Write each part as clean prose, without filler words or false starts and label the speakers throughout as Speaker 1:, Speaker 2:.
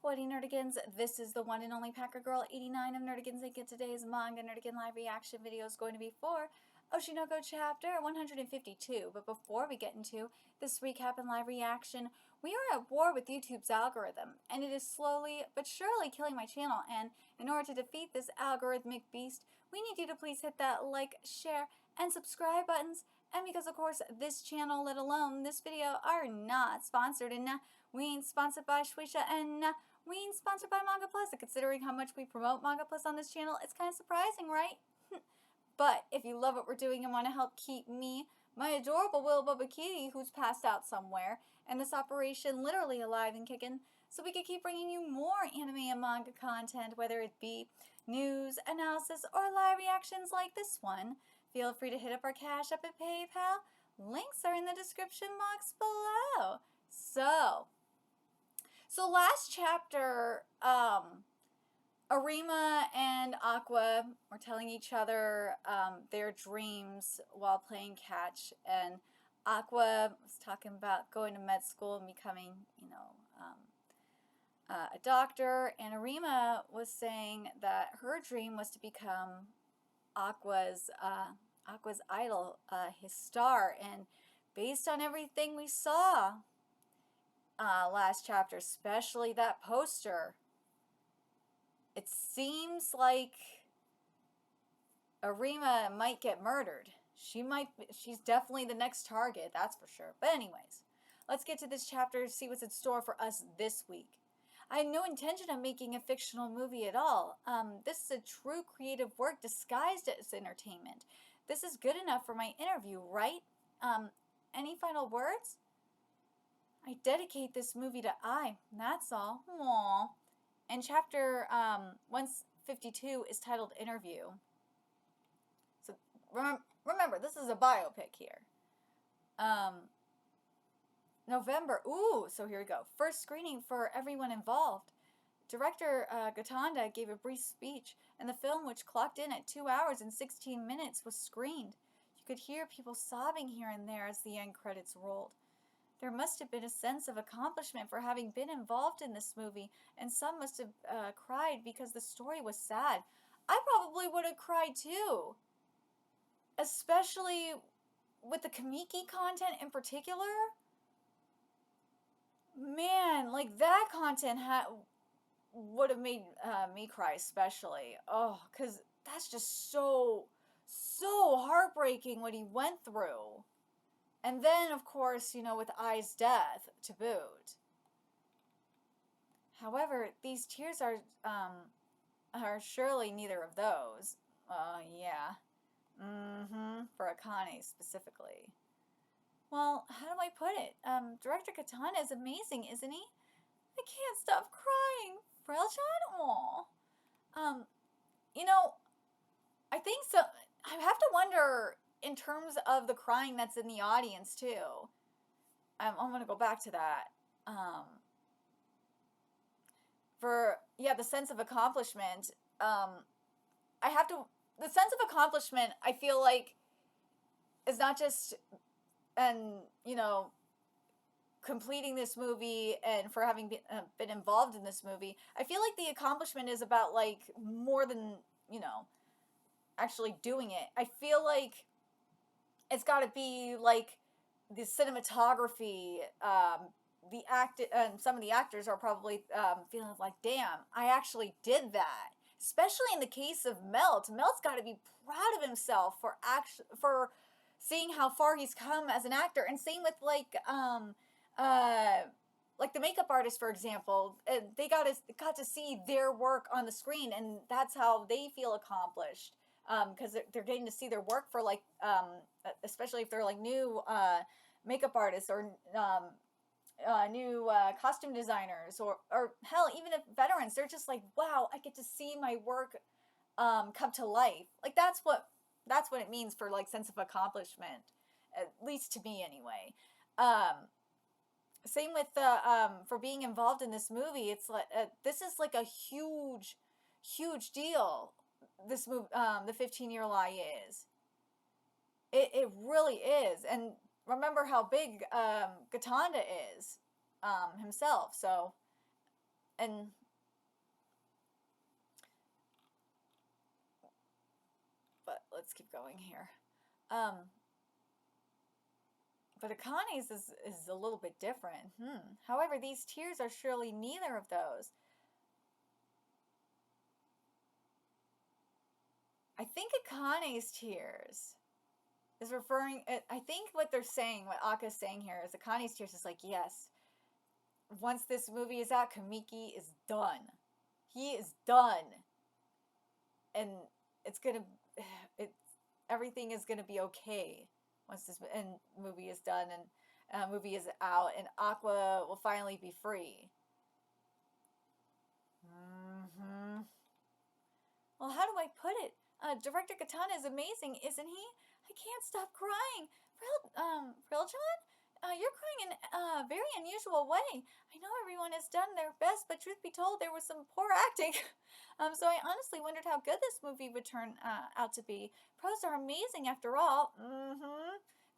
Speaker 1: What Nerdigans? This is the one and only Packer Girl 89 of Nerdigans, and today's Manga Nerdigan live reaction video is going to be for Oshi no Go chapter 152. But before we get into this recap and live reaction, we are at war with YouTube's algorithm, and it is slowly but surely killing my channel. And in order to defeat this algorithmic beast, we need you to please hit that like, share, and subscribe buttons. And because, of course, this channel, let alone this video, are not sponsored, and we ain't sponsored by Shueisha, and we ain't sponsored by Manga Plus. And considering how much we promote Manga Plus on this channel, it's kind of surprising, right? But if you love what we're doing and want to help keep me, my adorable Will Bubba Kitty, who's passed out somewhere, and this operation literally alive and kicking, so we can keep bringing you more anime and manga content, whether it be news, analysis, or live reactions like this one, feel free to hit up our Cash App and PayPal. Links are in the description box below. So last chapter, Arima and Aqua were telling each other their dreams while playing catch, and Aqua was talking about going to med school and becoming, a doctor, and Arima was saying that her dream was to become Aqua's idol, his star, and based on everything we saw last chapter, especially that poster, it seems like Arima might get murdered. She's definitely the next target, that's for sure. But anyways, let's get to this chapter, see what's in store for us this week. I had no intention of making a fictional movie at all. This is a true creative work disguised as entertainment. This is good enough for my interview, right? Any final words? I dedicate this movie to I, that's all. Aww. And chapter 152 is titled Interview. So remember, this is a biopic here. November. Ooh, so here we go. First screening for everyone involved. Director Katanda gave a brief speech, and the film, which clocked in at 2 hours and 16 minutes, was screened. You could hear people sobbing here and there as the end credits rolled. There must have been a sense of accomplishment for having been involved in this movie, and some must have cried because the story was sad. I probably would have cried too, especially with the KAMIKI content in particular. Man, like that content would have made me cry especially. Oh, because that's just so heartbreaking what he went through. And then, of course, with Ai's death to boot. However, these tears are surely neither of those. Yeah. For Akane specifically. Well, how do I put it? Director Katana is amazing, isn't he? I can't stop crying. Frailchild? Aww. I think so. I have to wonder in terms of the crying that's in the audience, too. I'm going to go back to that. The sense of accomplishment. The sense of accomplishment, I feel like, is not just completing this movie and for having been involved in this movie. I feel like the accomplishment is about, like, more than, actually doing it. I feel like it's got to be, like, the cinematography, some of the actors are probably feeling like, damn, I actually did that. Especially in the case of Melt. Melt's got to be proud of himself for seeing how far he's come as an actor, and same with like the makeup artist, for example. They got to see their work on the screen, and that's how they feel accomplished, because they're getting to see their work for like especially if they're like new makeup artists or new costume designers, or hell, even if veterans, they're just like, wow, I get to see my work come to life. Like that's what it means for like sense of accomplishment, at least to me anyway. Same with for being involved in this movie. It's like this is like a huge deal. This movie, the 15-Year Lie is. It really is, and remember how big Katanda is himself. So and but let's keep going here. But Akane's is a little bit different. However, these tears are surely neither of those. I think Akane's tears is referring. I think what they're saying, what Aka's saying here, is Akane's tears is like, yes, once this movie is out, Kamiki is done. He is done, and it's gonna, it's everything is gonna be okay once this movie is done and movie is out, and Aqua will finally be free. Well, how do I put it? Director Katanda is amazing, isn't he? I can't stop crying. Frilchan? You're crying in a very unusual way. I know everyone has done their best, but truth be told, there was some poor acting. So I honestly wondered how good this movie would turn out to be. Pros are amazing after all.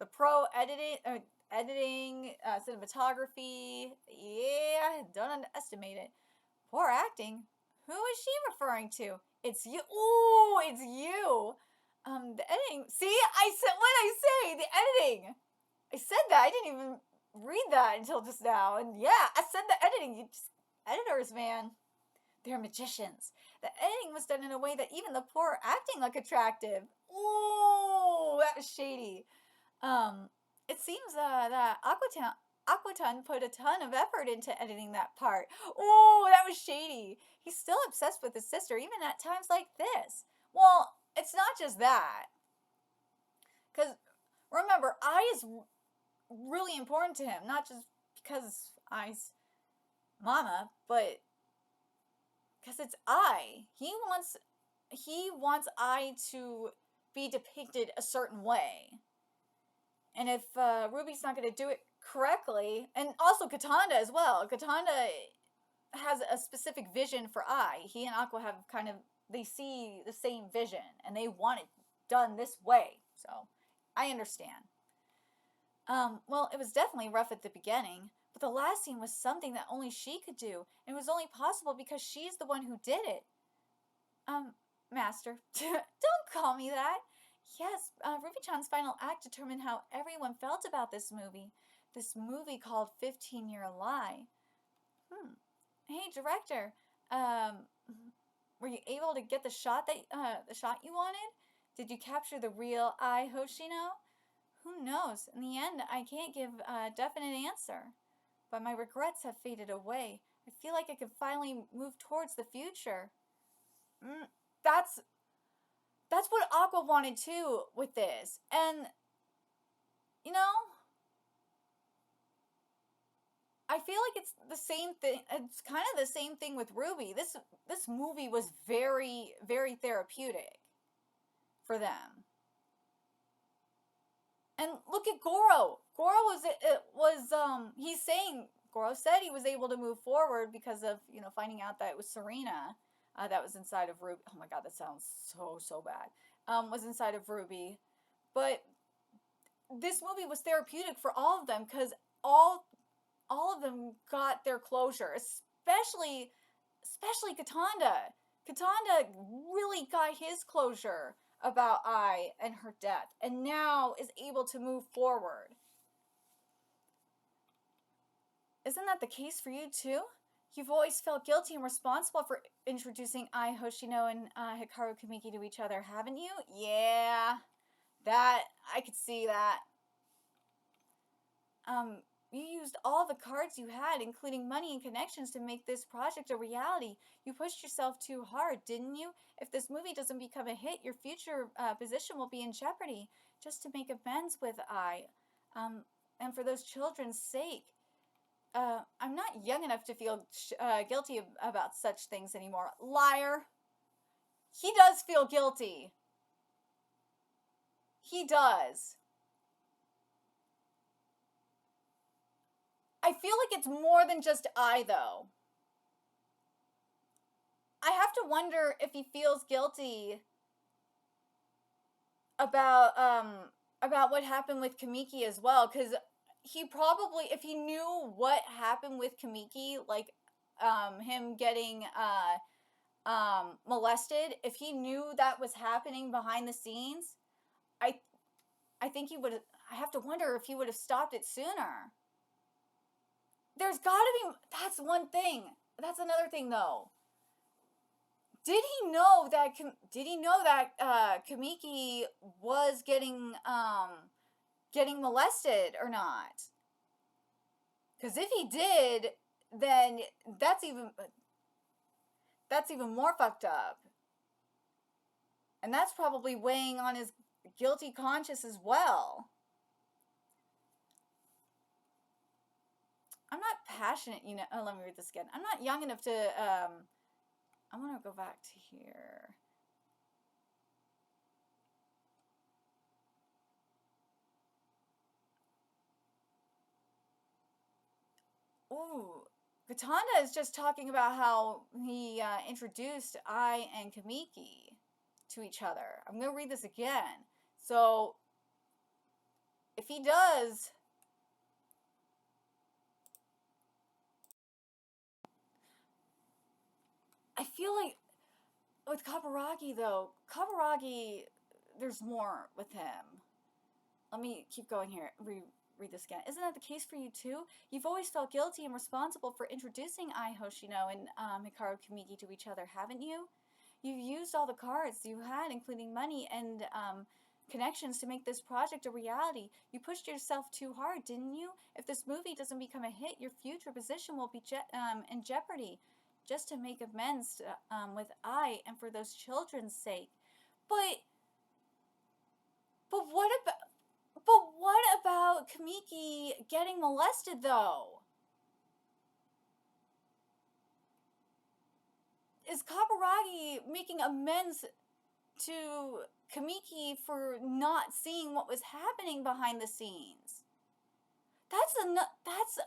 Speaker 1: The pro editing, cinematography. Yeah, don't underestimate it. Poor acting? Who is she referring to? It's you. Ooh, it's you. The editing. See, I said what I say. The editing. I said that. I didn't even read that until just now. And yeah, I said the editing. You just editors, man. They're magicians. The editing was done in a way that even the poor acting looked attractive. Ooh, that was shady. It seems that Aquatan put a ton of effort into editing that part. Oh, that was shady. He's still obsessed with his sister, even at times like this. Well, it's not just that. Because, remember, Ai is really important to him. Not just because Ai's mama, but because it's Ai. He wants Ai to be depicted a certain way. And if Ruby's not going to do it correctly, and also Katanda as well. Katanda has a specific vision for Ai. He and Aqua have kind of, they see the same vision, and they want it done this way. So, I understand. Well, it was definitely rough at the beginning, but the last scene was something that only she could do, and it was only possible because she's the one who did it. Master, don't call me that. Yes, Ruby-chan's final act determined how everyone felt about this movie. This movie called 15-Year Lie. Hey, director, were you able to get the shot you wanted? Did you capture the real Ai Hoshino? Who knows? In the end, I can't give a definite answer. But my regrets have faded away. I feel like I can finally move towards the future. That's what Aqua wanted too with this. And, you know, I feel like it's the same thing. It's kind of the same thing with Ruby. This movie was very, very therapeutic for them. And look at Goro. Goro said he was able to move forward because of, finding out that it was Serena that was inside of Ruby. Oh my god, that sounds so bad. Was inside of Ruby. But this movie was therapeutic for all of them because all of them got their closure, especially Katanda. Katanda really got his closure about Ai and her death, and now is able to move forward. Isn't that the case for you too? You've always felt guilty and responsible for introducing Ai Hoshino and Hikaru Kamiki to each other, haven't you? Yeah, that, I could see that. You used all the cards you had, including money and connections, to make this project a reality. You pushed yourself too hard, didn't you? If this movie doesn't become a hit, your future position will be in jeopardy. Just to make amends with Ai, and for those children's sake. I'm not young enough to feel guilty about such things anymore. Liar. He does feel guilty. He does. I feel like it's more than just Ai, though. I have to wonder if he feels guilty about what happened with Kamiki as well, because he probably, if he knew what happened with Kamiki, like him getting molested, if he knew that was happening behind the scenes, I think he would. I have to wonder if he would have stopped it sooner. There's gotta be. That's one thing. That's another thing, though. Did he know that? Did he know that Kamiki was getting molested or not? Because if he did, then that's even more fucked up, and that's probably weighing on his guilty conscience as well. I'm not passionate, you know. Oh, let me read this again. I'm not young enough to. I want to go back to here. Ooh, Katanda is just talking about how he introduced Ai and Kamiki to each other. I'm going to read this again. So, if he does, I feel like with Kaburagi, though, there's more with him. Let me keep going here. Read this again. Isn't that the case for you too? You've always felt guilty and responsible for introducing Ai Hoshino and Hikaru Kamiki to each other, haven't you? You've used all the cards you had, including money and connections, to make this project a reality. You pushed yourself too hard, didn't you? If this movie doesn't become a hit, your future position will be in jeopardy. Just to make amends with Ai and for those children's sake. But what about... But what about Kamiki getting molested, though? Is Kaburagi making amends to Kamiki for not seeing what was happening behind the scenes? That's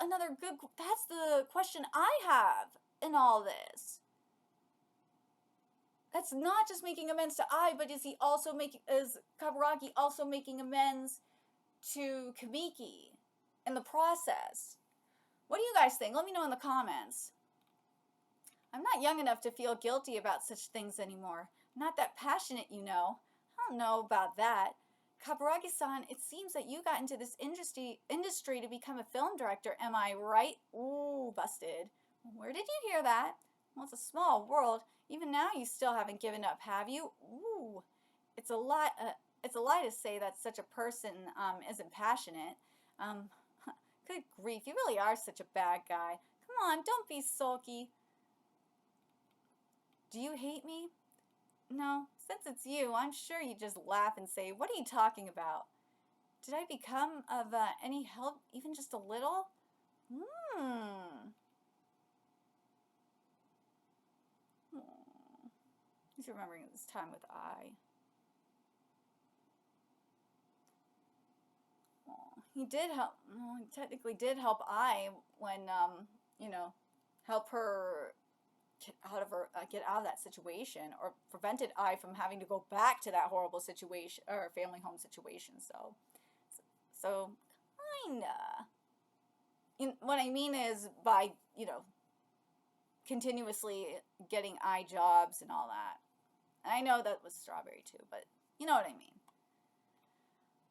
Speaker 1: another good... That's the question I have in all this. That's not just making amends to Ai, but is Kaburagi also making amends to Kamiki in the process? What do you guys think? Let me know in the comments. I'm not young enough to feel guilty about such things anymore. I'm not that passionate, you know. I don't know about that. Kaburagi-san, it seems that you got into this industry to become a film director, am I right? Ooh, busted. Where did you hear that? Well, it's a small world. Even now you still haven't given up, have you? Ooh. It's a lie to say that such a person isn't passionate. Good grief, you really are such a bad guy. Come on, don't be sulky. Do you hate me? No, since it's you, I'm sure you just laugh and say, what are you talking about? Did I become of any help, even just a little? He's remembering this time with Ai. He did help. Well, he technically did help Ai when, help her get out of that situation, or prevented Ai from having to go back to that horrible situation or family home situation. So kinda. What I mean is by continuously getting Ai jobs and all that. And I know that was Strawberry too, but you know what I mean.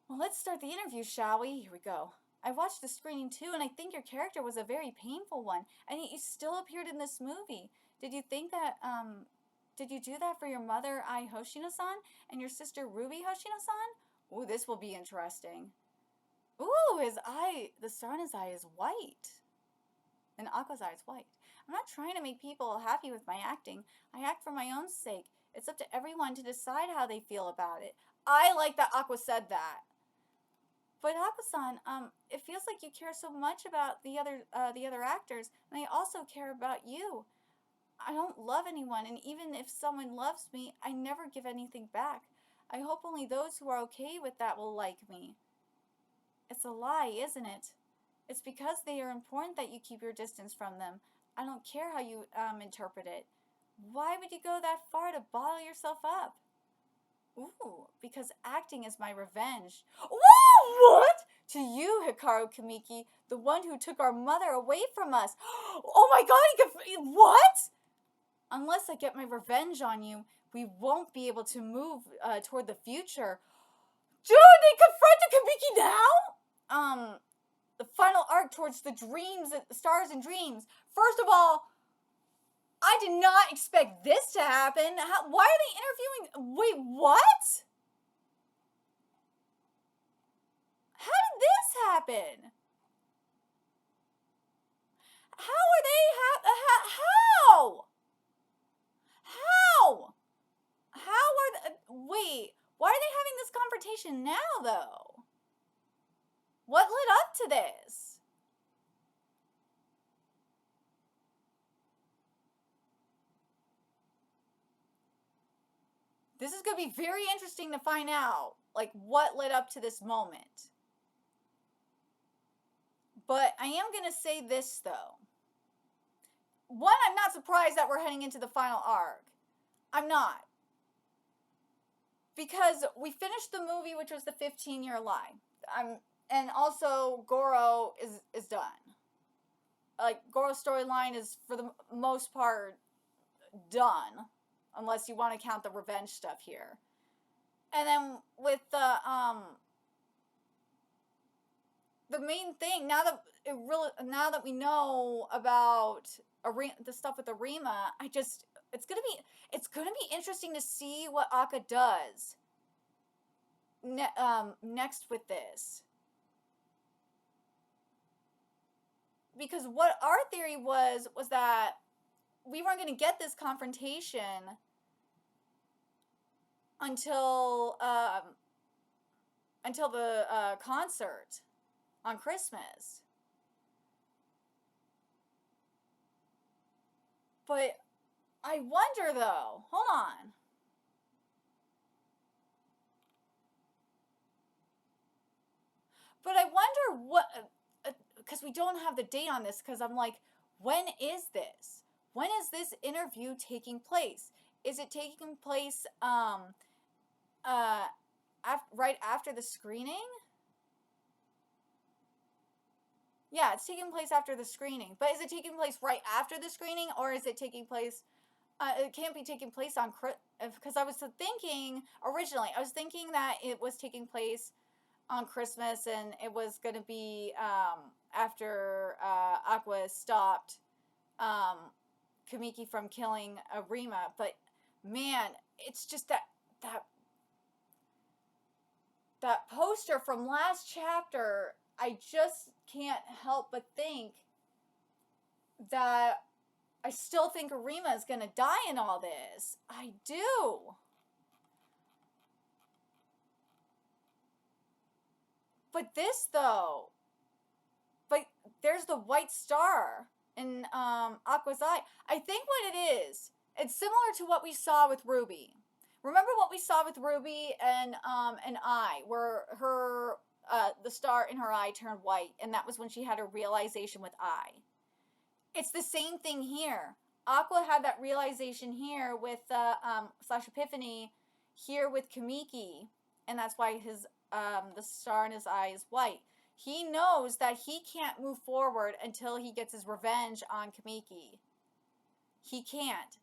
Speaker 1: Well, let's start the interview, shall we? Here we go. I watched the screening too, and I think your character was a very painful one, and yet you still appeared in this movie. Did you think that, did you do that for your mother, Ai Hoshino-san, and your sister, Ruby Hoshino-san? Ooh, this will be interesting. Ooh, the star in his eye is white. And Aqua's eye is white. I'm not trying to make people happy with my acting. I act for my own sake. It's up to everyone to decide how they feel about it. I like that Aqua said that. But Aqua-san, it feels like you care so much about the other actors, and I also care about you. I don't love anyone, and even if someone loves me, I never give anything back. I hope only those who are okay with that will like me. It's a lie, isn't it? It's because they are important that you keep your distance from them. I don't care how you interpret it. Why would you go that far to bottle yourself up? Ooh, because acting is my revenge. Whoa, what? To you, Hikaru Kamiki, the one who took our mother away from us. Oh my god, what? Unless I get my revenge on you, we won't be able to move toward the future. Dude, they confronted Kamiki now? The final arc towards the dreams, stars and dreams. First of all, I did not expect this to happen. Why are they interviewing? Wait, what? How did this happen? How are they how? How? How are they, wait, why are they having this confrontation now, though? What led up to this? This is going to be very interesting to find out, like, what led up to this moment. But I am going to say this, though. One, I'm not surprised that we're heading into the final arc. I'm not. Because we finished the movie, which was the 15-year lie. And also, Goro is done. Like, Goro's storyline is, for the most part, done. Unless you want to count the revenge stuff here. And then with the main thing, now that we know about the stuff with Arima, it's gonna be interesting to see what Akka does next with this. Because what our theory was that we weren't going to get this confrontation until the concert on Christmas. But I wonder, though, hold on. But I wonder what, because we don't have the date on this, because I'm like, when is this? When is this interview taking place? Is it taking place right after the screening? Yeah, it's taking place after the screening. But is it taking place right after the screening, or is it taking place... it can't be taking place on... Because I was thinking, originally, that it was taking place on Christmas, and it was going to be after Aqua stopped Kamiki from killing Arima. But, man, it's just that poster from last chapter, I just can't help but think that I still think Arima is going to die in all this. I do. But this, though, but there's the white star in Aqua's eye. I think what it is, it's similar to what we saw with Ruby. Remember what we saw with Ruby and Eye, where her the star in her eye turned white, and that was when she had a realization with Eye. It's the same thing here. Aqua had that realization here with slash epiphany here with Kamiki, and that's why his the star in his eye is white. He knows that he can't move forward until he gets his revenge on Kamiki. He can't.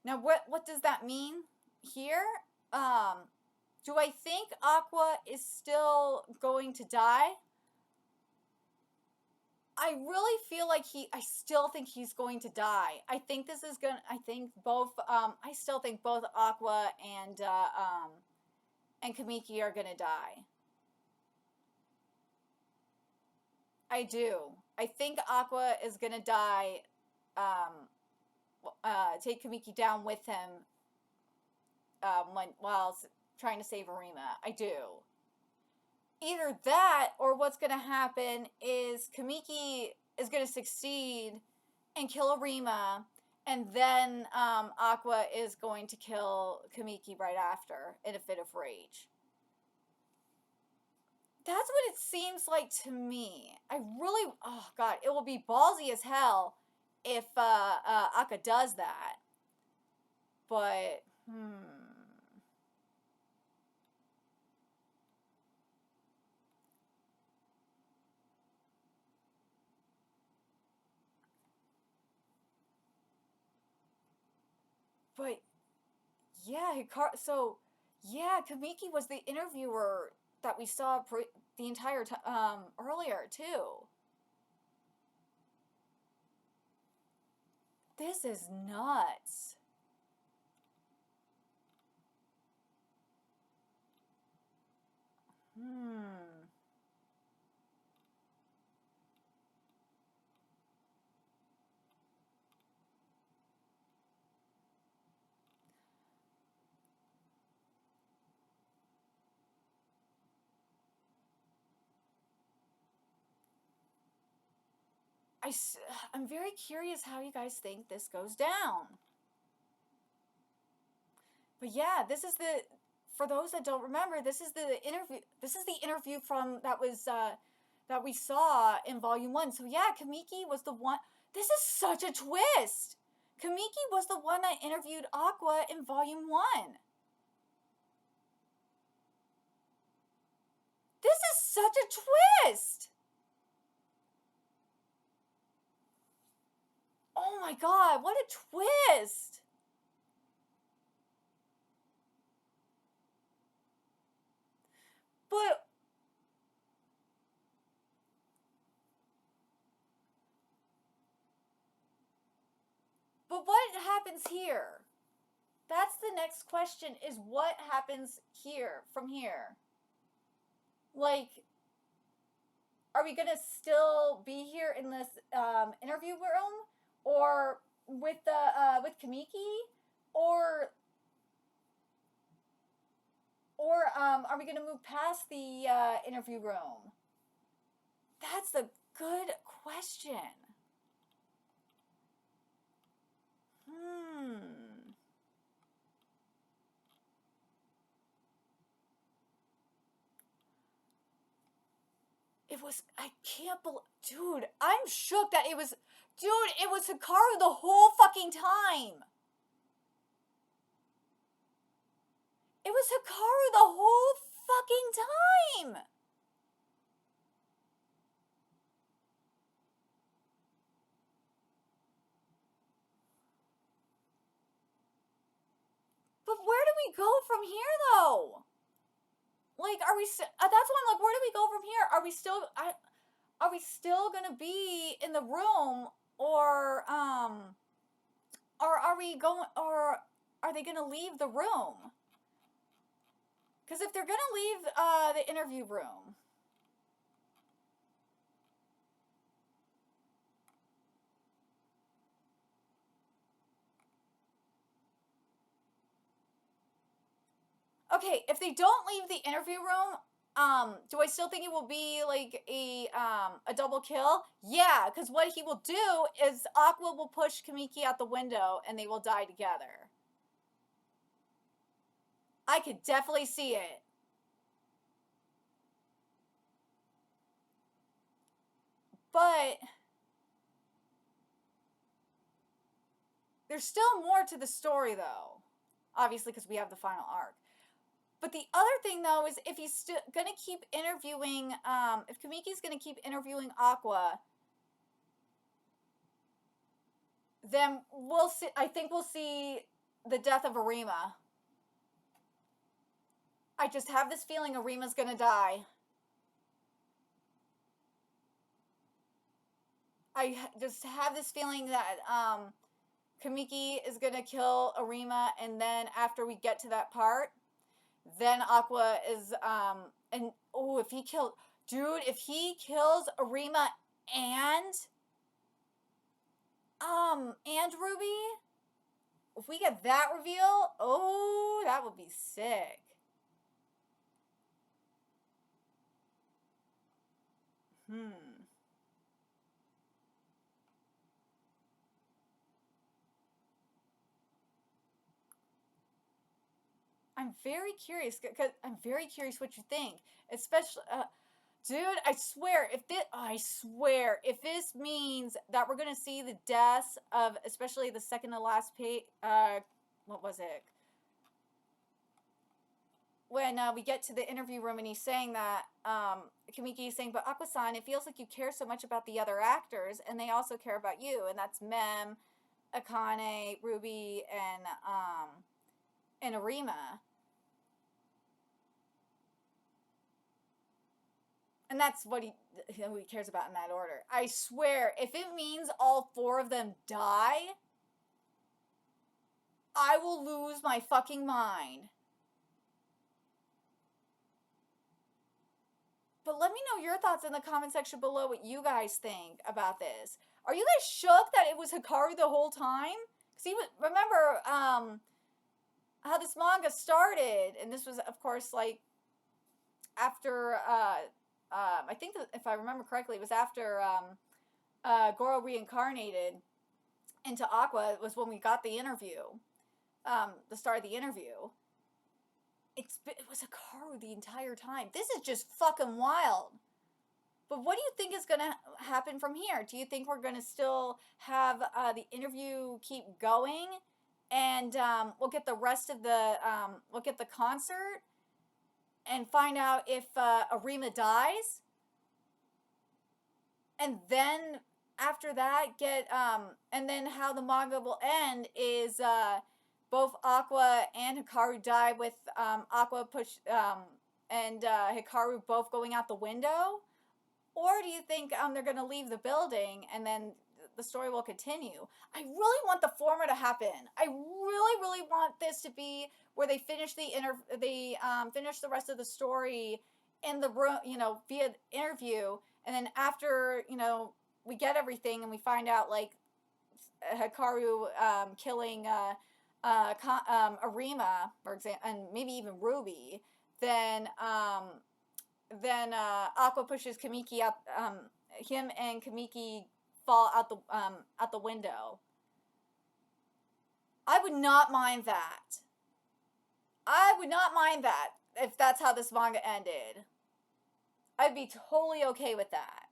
Speaker 1: Now, what does that mean here? Do I think Aqua is still going to die? I really feel like I still think he's going to die. I think this is gonna, I still think both Aqua and Kamiki are gonna die. I do. I think Aqua is gonna die, take Kamiki down with him, while trying to save Arima. I do. Either that, or what's going to happen is Kamiki is going to succeed and kill Arima, and then Aqua is going to kill Kamiki right after in a fit of rage. That's what it seems like to me. I really, oh god, it will be ballsy as hell if Aqua does that. But, But yeah, so yeah, Kamiki was the interviewer that we saw the entire time earlier too. This is nuts. Hmm. I, I'm very curious how you guys think this goes down. But yeah, this is the, for those that don't remember, this is the interview. This is the interview from that we saw in Volume 1. So yeah, Kamiki was the one. This is such a twist. Kamiki was the one that interviewed Aqua in Volume 1. This is such a twist. Oh my god, what a twist. But what happens here? That's the next question, is what happens here from here? Like, are we gonna still be here in this interview room, or with the with Kamiki, or are we gonna move past the interview room? That's a good question. Hmm. It was, I can't believe, dude, I'm shook that it was, dude, it was Hikaru the whole fucking time. It was Hikaru the whole fucking time. But where do we go from here, though? Like, are we? That's why I'm like, where do we go from here? Are we still? Are we still gonna be in the room, or are we going? Or are they gonna leave the room? Because if they're gonna leave the interview room, okay, if they don't leave the interview room, do I still think it will be like a double kill? Yeah, because what he will do is Aqua will push Kamiki out the window and they will die together. I could definitely see it. But there's still more to the story, though. Obviously, because we have the final arc. But the other thing, though, is if he's still gonna keep interviewing, if Kamiki's gonna keep interviewing Aqua, then we'll see. I think we'll see the death of Arima. I just have this feeling Arima's gonna die. I just have this feeling that Kamiki is gonna kill Arima, and then after we get to that part, then Aqua is and oh, if he killed, dude, if he kills Arima and and Ruby, if we get that reveal, oh, that would be sick. Hmm. I'm very curious because I'm very curious what you think, especially. Dude, I swear, if this means that we're gonna see the deaths of, especially the second to last page, what was it? When we get to the interview room and he's saying that, Kamiki is saying, but Aqua-san, it feels like you care so much about the other actors, and they also care about you, and that's Mem, Akane, Ruby, and Arima. And that's what who he cares about in that order. I swear, if it means all 4 of them die, I will lose my fucking mind. But let me know your thoughts in the comment section below what you guys think about this. Are you guys shook that it was Hikaru the whole time? Because remember how this manga started, and this was, of course, like, after, I think that if I remember correctly, it was after Goro reincarnated into Aqua, was when we got the interview, the start of the interview. It was Hikaru the entire time. This is just fucking wild. But what do you think is going to happen from here? Do you think we're going to still have the interview keep going? And we'll get the rest of the, we'll get the concert and find out if Arima dies? And then after that, and then how the manga will end is both Aqua and Hikaru die with Aqua and Hikaru both going out the window? Or do you think they're going to leave the building and then the story will continue? I really want the former to happen. I really, really want this to be where they finish finish the rest of the story in the room, via interview, and then after, we get everything and we find out, like, Hikaru killing Arima, for example, and maybe even Ruby, then Aqua pushes Kamiki up. Him and Kamiki fall out the window. I would not mind that. I would not mind that if that's how this manga ended. I'd be totally okay with that.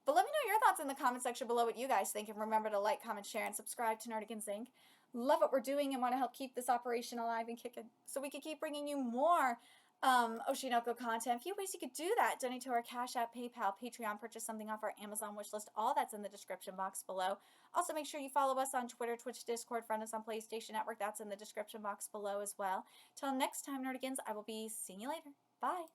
Speaker 1: But let me know your thoughts in the comment section below what you guys think. And remember to like, comment, share, and subscribe to Nerdigans Inc. Love what we're doing and want to help keep this operation alive and kicking so we can keep bringing you more Oshinoko content. A few ways you could do that: donate to our Cash App, PayPal, Patreon, purchase something off our Amazon wishlist. All that's in the description box below. Also, make sure you follow us on Twitter, Twitch, Discord, friend us on PlayStation Network. That's in the description box below as well. Till next time, Nerdigans, I will be seeing you later. Bye.